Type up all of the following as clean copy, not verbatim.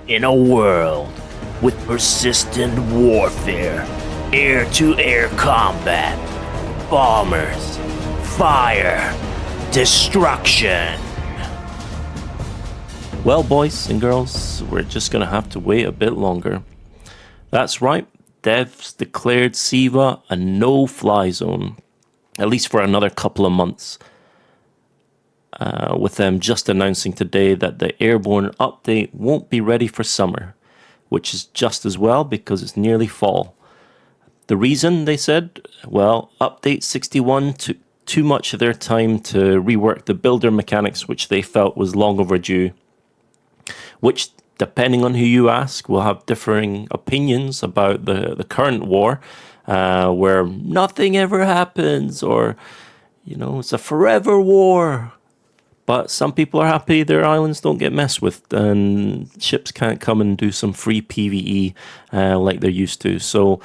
In a world with persistent warfare, air-to-air combat, bombers, fire, destruction. Well, boys and girls, we're just gonna have to wait a bit longer. That's right, devs declared SIVA a no-fly zone, at least for another couple of months. With them just announcing today that the Airborne update won't be ready for summer, which is just as well because it's nearly fall. The reason, they said, well, update 61 took too much of their time to rework the builder mechanics, which they felt was long overdue, which, depending on who you ask, will have differing opinions about the current war, where nothing ever happens, or, it's a forever war. But some people are happy their islands don't get messed with and ships can't come and do some free PvE like they're used to. So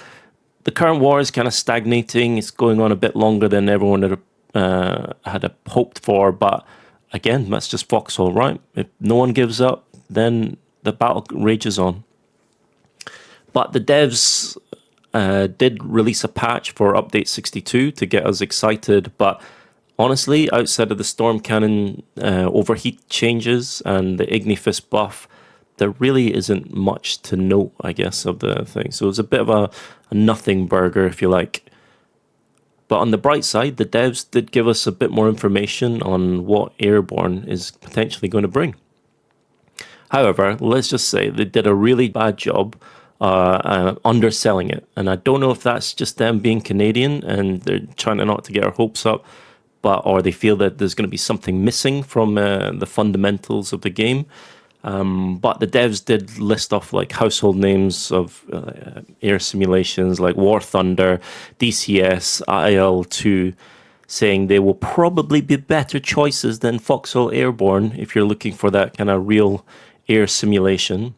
the current war is kind of stagnating. It's going on a bit longer than everyone had hoped for. But again, that's just Foxhole, right? If no one gives up, then the battle rages on. But the devs did release a patch for update 62 to get us excited. But honestly, outside of the storm cannon overheat changes and the Ignifist buff, there really isn't much to note, I guess, of the thing. So it's a bit of a nothing burger, if you like. But on the bright side, the devs did give us a bit more information on what Airborne is potentially going to bring. However, let's just say they did a really bad job underselling it. And I don't know if that's just them being Canadian and they're trying not to get our hopes up, or they feel that there's going to be something missing from the fundamentals of the game. But the devs did list off like household names of air simulations like War Thunder, DCS, IL-2, saying they will probably be better choices than Foxhole Airborne if you're looking for that kind of real air simulation.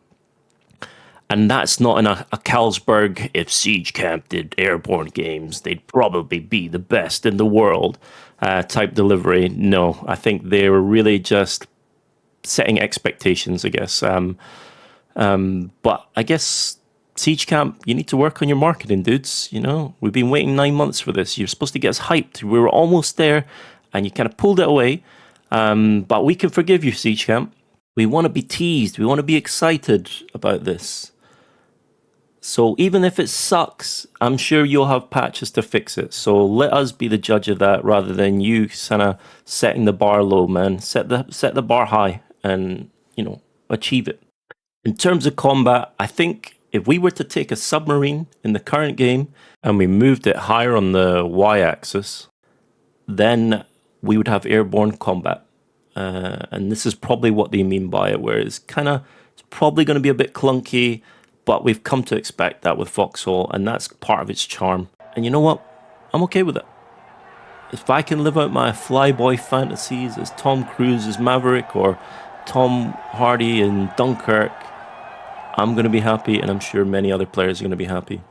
And that's not in a Carlsberg, if Seigecamp did Airborne games, they'd probably be the best in the world type delivery. No, I think they were really just setting expectations, I guess. But I guess Seigecamp, you need to work on your marketing, dudes. We've been waiting 9 months for this. You're supposed to get us hyped. We were almost there, and you kind of pulled it away. But we can forgive you, Seigecamp. We want to be teased. We want to be excited about this. So even if it sucks, I'm sure you'll have patches to fix it. So let us be the judge of that rather than you kind of setting the bar low, man. Set the bar high and, achieve it. In terms of combat, I think if we were to take a submarine in the current game and we moved it higher on the y-axis, then we would have airborne combat. And this is probably what they mean by it, where it's probably going to be a bit clunky, but we've come to expect that with Foxhole, and that's part of its charm. And you know what? I'm okay with it. If I can live out my flyboy fantasies as Tom Cruise as Maverick or Tom Hardy in Dunkirk, I'm going to be happy, and I'm sure many other players are going to be happy.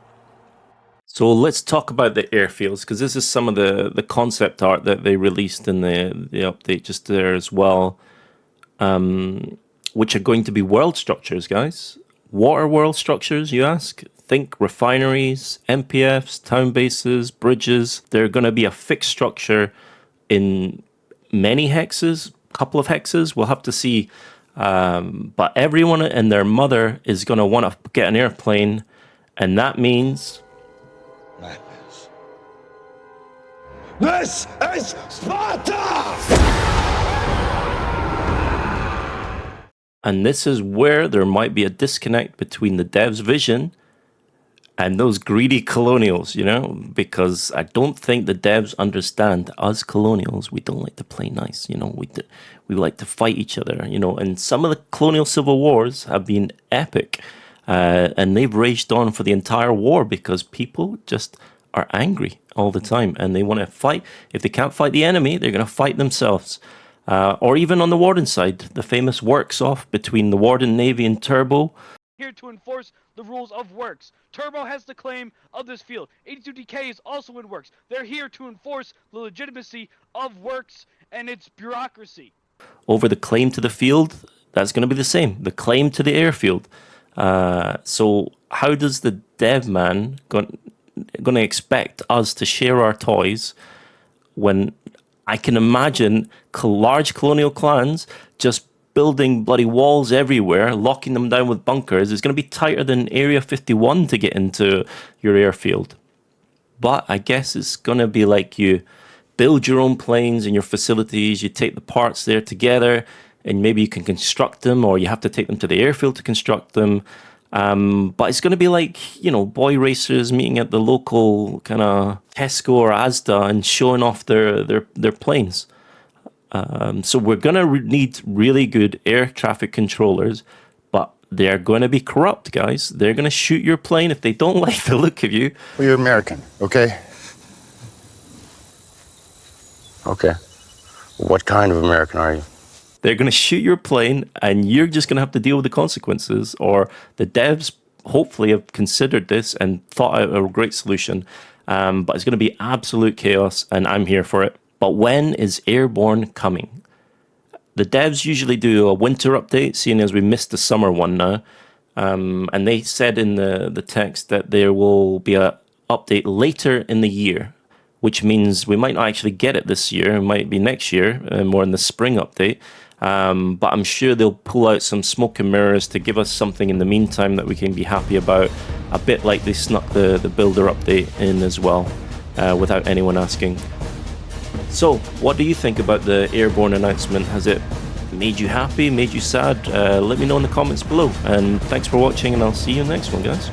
So let's talk about the airfields, because this is some of the concept art that they released in the update just there as well, which are going to be world structures, guys. What are world structures, you ask? Think refineries, MPFs, town bases, bridges. They're going to be a fixed structure in many hexes, couple of hexes. We'll have to see. But everyone and their mother is going to want to get an airplane, and that means madness. This is Sparta! And this is where there might be a disconnect between the devs' vision and those greedy colonials, because I don't think the devs understand us colonials. We don't like to play nice, we like to fight each other, and some of the colonial civil wars have been epic, and they've raged on for the entire war because people just are angry all the time and they want to fight. If they can't fight the enemy, they're going to fight themselves. Or even on the Warden side, the famous works off between the Warden Navy and Turbo. Here to enforce the rules of works. Turbo has the claim of this field. 82DK is also in works. They're here to enforce the legitimacy of works and its bureaucracy. Over the claim to the field, that's going to be the same. The claim to the airfield. So how does the dev man going to expect us to share our toys when I can imagine large colonial clans just building bloody walls everywhere, locking them down with bunkers? It's going to be tighter than Area 51 to get into your airfield. But I guess it's going to be like you build your own planes in your facilities, you take the parts there together, and maybe you can construct them, or you have to take them to the airfield to construct them. But it's going to be like, boy racers meeting at the local kind of Tesco or Asda and showing off their planes. So we're going to need really good air traffic controllers, but they're going to be corrupt, guys. They're going to shoot your plane if they don't like the look of you. Well, you're American, okay? Okay. What kind of American are you? They're going to shoot your plane, and you're just going to have to deal with the consequences. Or the devs hopefully have considered this and thought out a great solution. But it's going to be absolute chaos, and I'm here for it. But when is Airborne coming? The devs usually do a winter update, seeing as we missed the summer one now. And they said in the text that there will be an update later in the year, which means we might not actually get it this year. It might be next year, more in the spring update. But I'm sure they'll pull out some smoke and mirrors to give us something in the meantime that we can be happy about, a bit like they snuck the builder update in as well, without anyone asking. So, what do you think about the Airborne announcement? Has it made you happy, made you sad? Let me know in the comments below. And thanks for watching, and I'll see you in the next one, guys.